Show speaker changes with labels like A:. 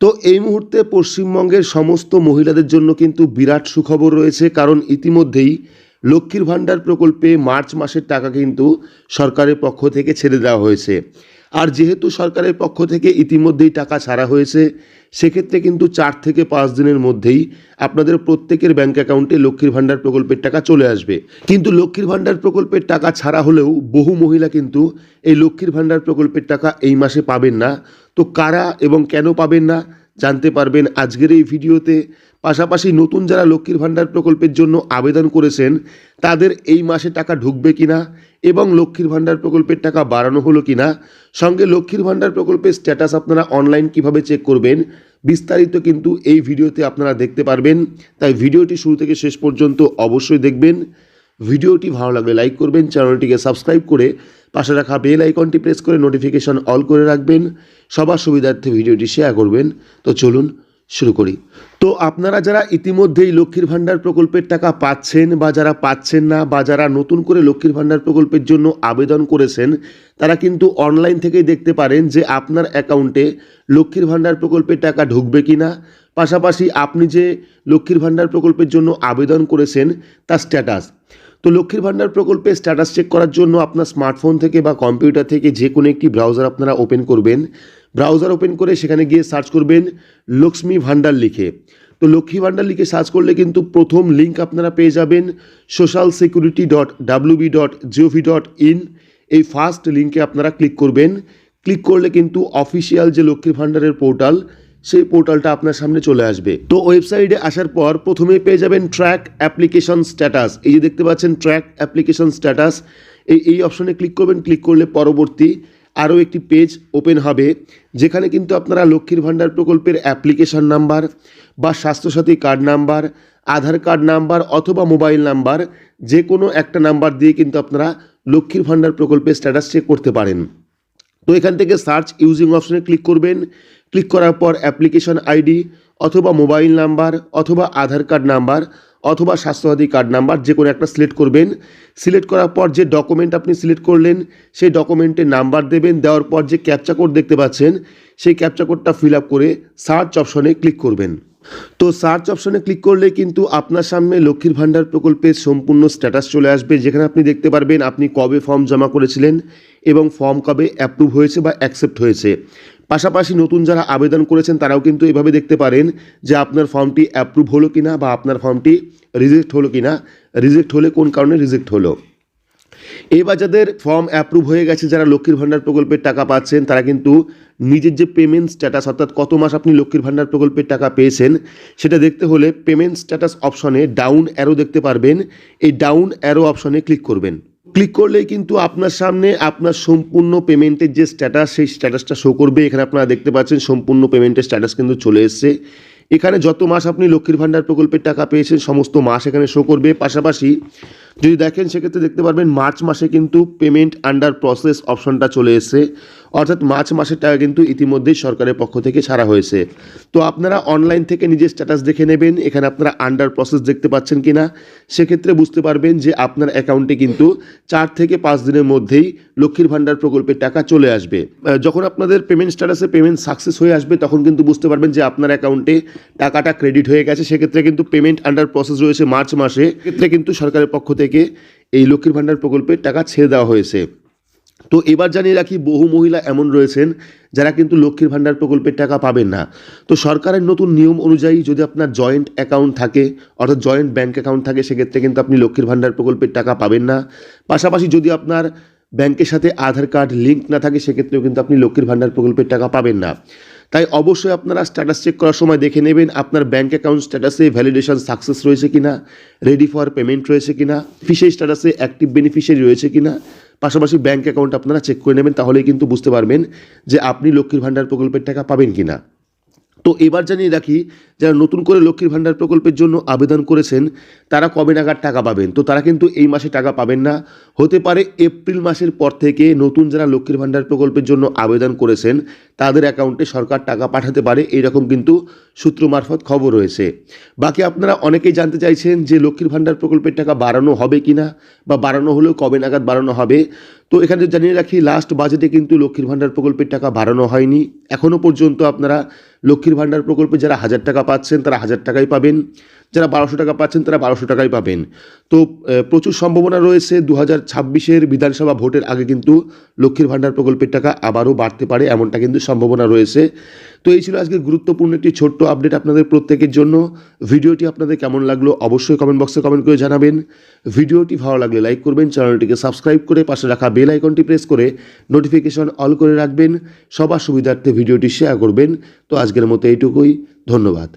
A: তো এই মুহূর্তে পশ্চিমবঙ্গের সমস্ত মহিলাদের জন্য কিন্তু বিরাট সুখবর রয়েছে, কারণ ইতিমধ্যেই লক্ষ্মীর ভাণ্ডার প্রকল্পে মার্চ মাসের টাকা কিন্তু সরকারের পক্ষ থেকে ছেড়ে দেওয়া হয়েছে। আর যেহেতু সরকারের পক্ষ থেকে ইতিমধ্যেই টাকা ছাড়া হয়েছে, সেক্ষেত্রে কিন্তু 4 থেকে 5 দিনের মধ্যেই আপনাদের প্রত্যেকের ব্যাঙ্ক অ্যাকাউন্টে লক্ষ্মীর ভাণ্ডার প্রকল্পের টাকা চলে আসবে। কিন্তু লক্ষ্মীর ভাণ্ডার প্রকল্পের টাকা ছাড়া হলেও বহু মহিলা কিন্তু এই লক্ষ্মীর ভাণ্ডার প্রকল্পের টাকা এই মাসে পাবেন না। তো কারা এবং কেন পাবেন না জানতে পারবেন আজকের এই ভিডিওতে। পাশাপাশি নতুন যারা লক্ষ্মীর ভাণ্ডার প্রকল্পের জন্য আবেদন করেছেন তাদের এই মাসে টাকা ঢুকবে কিনা এবং লক্ষ্মীর ভাণ্ডার প্রকল্পের টাকা বাড়ানো হলো কিনা, সঙ্গে লক্ষ্মীর ভাণ্ডার প্রকল্পের স্ট্যাটাস আপনারা অনলাইন কিভাবে চেক করবেন, বিস্তারিত কিন্তু এই ভিডিওতে আপনারা দেখতে পারবেন। তাই ভিডিওটি শুরু থেকে শেষ পর্যন্ত অবশ্যই দেখবেন। ভিডিওটি ভালো লাগলে লাইক করবেন, চ্যানেলটিকে সাবস্ক্রাইব করে পাশে রাখা বেল আইকনটি প্রেস করে নোটিফিকেশন অল করে রাখবেন। সবার সুবিধার্থে ভিডিওটি শেয়ার করবেন। তো চলুন শুরু করি। তো আপনারা যারা ইতিমধ্যেই লক্ষ্মীর ভাণ্ডার প্রকল্পের টাকা পাচ্ছেন বা যারা পাচ্ছেন না বা যারা নতুন করে লক্ষ্মীর ভাণ্ডার প্রকল্পের জন্য আবেদন করেছেন, তারা কিন্তু অনলাইন থেকেই দেখতে পারেন যে আপনার অ্যাকাউন্টে লক্ষ্মীর ভাণ্ডার প্রকল্পের টাকা ঢুকবে কিনা। পাশাপাশি আপনি যে লক্ষ্মীর ভাণ্ডার প্রকল্পের জন্য আবেদন করেছেন তার স্ট্যাটাস। তো লক্ষ্মীর ভাণ্ডার প্রকল্পের স্ট্যাটাস চেক করার জন্য আপনার স্মার্টফোন থেকে বা কম্পিউটার থেকে যে কোনো একটি ব্রাউজার আপনারা ওপেন করবেন। ব্রাউজার ওপেন করে সেখানে গিয়ে সার্চ করবেন লক্ষ্মী ভাণ্ডার লিখে। তো লক্ষ্মী ভাণ্ডার লিখে সার্চ করলে কিন্তু প্রথম লিঙ্ক আপনারা পেয়ে যাবেন socialsecurity.wb.gov.in। এই ফার্স্ট লিঙ্কে আপনারা ক্লিক করবেন। ক্লিক করলে কিন্তু অফিসিয়াল যে লক্ষ্মীর ভাণ্ডারের পোর্টাল, সেই পোর্টালটা আপনার সামনে চলে আসবে। তো ওয়েবসাইটে আসার পর প্রথমে পেয়ে যাবেন ট্র্যাক অ্যাপ্লিকেশন স্ট্যাটাস। এই যে দেখতে পাচ্ছেন ট্র্যাক অ্যাপ্লিকেশন স্ট্যাটাস, এই অপশনে ক্লিক করবেন। ক্লিক করলে পরবর্তী আরও একটি পেজ ওপেন হবে, যেখানে কিন্তু আপনারা লক্ষ্মীর ভাণ্ডার প্রকল্পের অ্যাপ্লিকেশন নাম্বার বা স্বাস্থ্যসাথী কার্ড নাম্বার, আধার কার্ড নাম্বার অথবা মোবাইল নাম্বার, যে কোনো একটা নাম্বার দিয়ে কিন্তু আপনারা লক্ষ্মীর ভাণ্ডার প্রকল্পের স্ট্যাটাস চেক করতে পারেন। তো এখান থেকে সার্চ ইউজিং অপশনে ক্লিক করবেন। ক্লিক করার পর অ্যাপ্লিকেশন আইডি অথবা মোবাইল নাম্বার অথবা আধার কার্ড নাম্বার অথবা স্বাস্থ্যসাথী কার্ড নাম্বার যে কোনো একটা সিলেক্ট করবেন। সিলেক্ট করার পর যে ডকুমেন্ট আপনি সিলেক্ট করলেন সেই ডকুমেন্টের নাম্বার দেবেন। দেওয়ার পর যে ক্যাপচা কোড দেখতে পাচ্ছেন সেই ক্যাপচা কোডটা ফিল আপ করে সার্চ অপশনে ক্লিক করবেন। তো সার্চ অপশনে ক্লিক করলে কিন্তু আপনার সামনে লক্ষ্মীর ভাণ্ডার প্রকল্পের সম্পূর্ণ স্ট্যাটাস চলে আসবে, যেখানে আপনি দেখতে পারবেন আপনি কবে ফর্ম জমা করেছিলেন এবং ফর্ম কবে অ্যাপ্রুভ হয়েছে বা অ্যাকসেপ্ট হয়েছে। পাশাপাশি নতুন যারা আবেদন করেছেন তারাও কিন্তু এভাবে দেখতে পারেন যে আপনার ফর্মটি অ্যাপ্রুভ হলো কিনা বা আপনার ফর্মটি রিজেক্ট হলো কিনা, রিজেক্ট হলে কোন কারণে রিজেক্ট হলো। এবার যাদের ফর্ম অ্যাপ্রুভ হয়ে গেছে, যারা লক্ষ্মীর ভাণ্ডার প্রকল্পের টাকা পাচ্ছেন, তারা কিন্তু নিজের যে পেমেন্ট স্ট্যাটাস, অর্থাৎ কত মাস আপনি লক্ষ্মীর ভাণ্ডার প্রকল্পের টাকা পেয়েছেন সেটা দেখতে হলে পেমেন্ট স্ট্যাটাস অপশনে ডাউন অ্যারো দেখতে পারবেন। এই ডাউন অ্যারো অপশনে ক্লিক করবেন। ক্লিক করলেই কিন্তু আপনার সামনে আপনার সম্পূর্ণ পেমেন্টের যে স্ট্যাটাস সেই স্ট্যাটাসটা শো করবে। এখানে আপনারা দেখতে পাচ্ছেন সম্পূর্ণ পেমেন্টের স্ট্যাটাস কিন্তু চলে এসেছে। এখানে যত মাস আপনি লক্ষ্মীর ভাণ্ডার প্রকল্পের টাকা পেয়েছেন সমস্ত মাস এখানে শো করবে। পাশাপাশি যদি দেখেন সেক্ষেত্রে দেখতে পারবেন মার্চ মাসে কিন্তু পেমেন্ট আন্ডার প্রসেস অপশনটা চলে এসেছে, অর্থাৎ মার্চ মাসের টাকা কিন্তু ইতিমধ্যেই সরকারের পক্ষ থেকে ছাড়া হয়েছে। তো আপনারা অনলাইন থেকে নিজের স্ট্যাটাস দেখে নেবেন, এখানে আপনারা আন্ডার প্রসেস দেখতে পাচ্ছেন কিনা। সেক্ষেত্রে বুঝতে পারবেন যে আপনার অ্যাকাউন্টে কিন্তু 4 থেকে 5 দিনের মধ্যেই লক্ষ্মীর ভাণ্ডার প্রকল্পের টাকা চলে আসবে। যখন আপনাদের পেমেন্ট স্ট্যাটাসে পেমেন্ট সাকসেস হয়ে আসবে তখন কিন্তু বুঝতে পারবেন যে আপনার অ্যাকাউন্টে টাকাটা ক্রেডিট হয়ে গেছে। সেক্ষেত্রে কিন্তু পেমেন্ট আন্ডার প্রসেস রয়েছে মার্চ মাসে, ক্ষেত্রে কিন্তু সরকারের পক্ষ থেকে এই লক্ষ্মীর ভাণ্ডার প্রকল্পের টাকা ছেড়ে দেওয়া হয়েছে। তো এবার জানিয়ে রাখি, বহু মহিলা এমন রয়েছেন যারা কিন্তু লক্ষ্মীর ভাণ্ডার প্রকল্পের টাকা পাবেন না। তো সরকারের নতুন নিয়ম অনুযায়ী যদি আপনার জয়েন্ট অ্যাকাউন্ট থাকে, অর্থাৎ জয়েন্ট ব্যাঙ্ক অ্যাকাউন্ট থাকে, সেক্ষেত্রে কিন্তু আপনি লক্ষ্মীর ভাণ্ডার প্রকল্পের টাকা পাবেন না। পাশাপাশি যদি আপনার ব্যাংকের সাথে আধার কার্ড লিঙ্ক না থাকে সেক্ষেত্রেও কিন্তু আপনি লক্ষ্মীর ভাণ্ডার প্রকল্পের টাকা পাবেন না। তাই অবশ্যই আপনারা স্ট্যাটাস চেক করার সময় দেখে নেবেন আপনার ব্যাঙ্ক অ্যাকাউন্ট স্ট্যাটাসে ভ্যালিডেশন সাকসেস রয়েছে কিনা, রেডি ফর পেমেন্ট রয়েছে কিনা, ফিশারি স্ট্যাটাসে অ্যাক্টিভ বেনিফিশিয়ারি রয়েছে কিনা। পাশাপাশি ব্যাঙ্ক অ্যাকাউন্ট আপনারা চেক করে নেবেন, তাহলেই কিন্তু বুঝতে পারবেন যে আপনি লক্ষ্মীর ভাণ্ডার প্রকল্পের টাকা পাবেন কিনা। তো এবার জানিয়ে রাখি, যারা নতুন করে লক্ষ্মীর ভাণ্ডার প্রকল্পের জন্য আবেদন করেছেন তারা কবে নাগাদ টাকা পাবেন? তো তারা কিন্তু এই মাসে টাকা পাবেন না, হতে পারে এপ্রিল মাসের পর থেকে নতুন যারা লক্ষ্মীর ভাণ্ডার প্রকল্পের জন্য আবেদন করেছেন তাদের অ্যাকাউন্টে সরকার টাকা পাঠাতে পারে, এইরকম কিন্তু সূত্র মারফত খবর রয়েছে। বাকি আপনারা অনেকেই জানতে চাইছেন যে লক্ষ্মীর ভাণ্ডার প্রকল্পের টাকা বাড়ানো হবে কিনা বা বাড়ানো হলেও কবে নাগাদ বাড়ানো হবে। তো এখানে জানিয়ে রাখি, লাস্ট বাজেটে কিন্তু লক্ষ্মীর ভাণ্ডার প্রকল্পের টাকা বাড়ানো হয়নি। এখনও পর্যন্ত আপনারা লক্ষ্মীর ভাণ্ডার প্রকল্পে যারা 1000 টাকা পাচ্ছেন তারা 1000 টাকাই পাবেন, যারা 1200 টাকা পাচ্ছেন তারা 1200 টাকাই পাবেন। তো প্রচুর সম্ভাবনা রয়েছে 2026-এর বিধানসভা ভোটের আগে কিন্তু লক্ষ্মীর ভাণ্ডার প্রকল্পের টাকা আবারও বাড়তে পারে, এমনটা কিন্তু সম্ভাবনা রয়েছে। তো এই ছিল আজকের গুরুত্বপূর্ণ একটি ছোট্ট আপডেট আপনাদের প্রত্যেকের জন্য। ভিডিওটি আপনাদের কেমন লাগলো অবশ্যই কমেন্ট বক্সে কমেন্ট করে জানাবেন। ভিডিওটি ভালো লাগলে লাইক করবেন, চ্যানেলটিকে সাবস্ক্রাইব করে পাশে রাখা বেল আইকনটি প্রেস করে নোটিফিকেশন অল করে রাখবেন। সবার সুবিধার্থে ভিডিওটি শেয়ার করবেন। তো আজকের মতো এইটুকুই, ধন্যবাদ।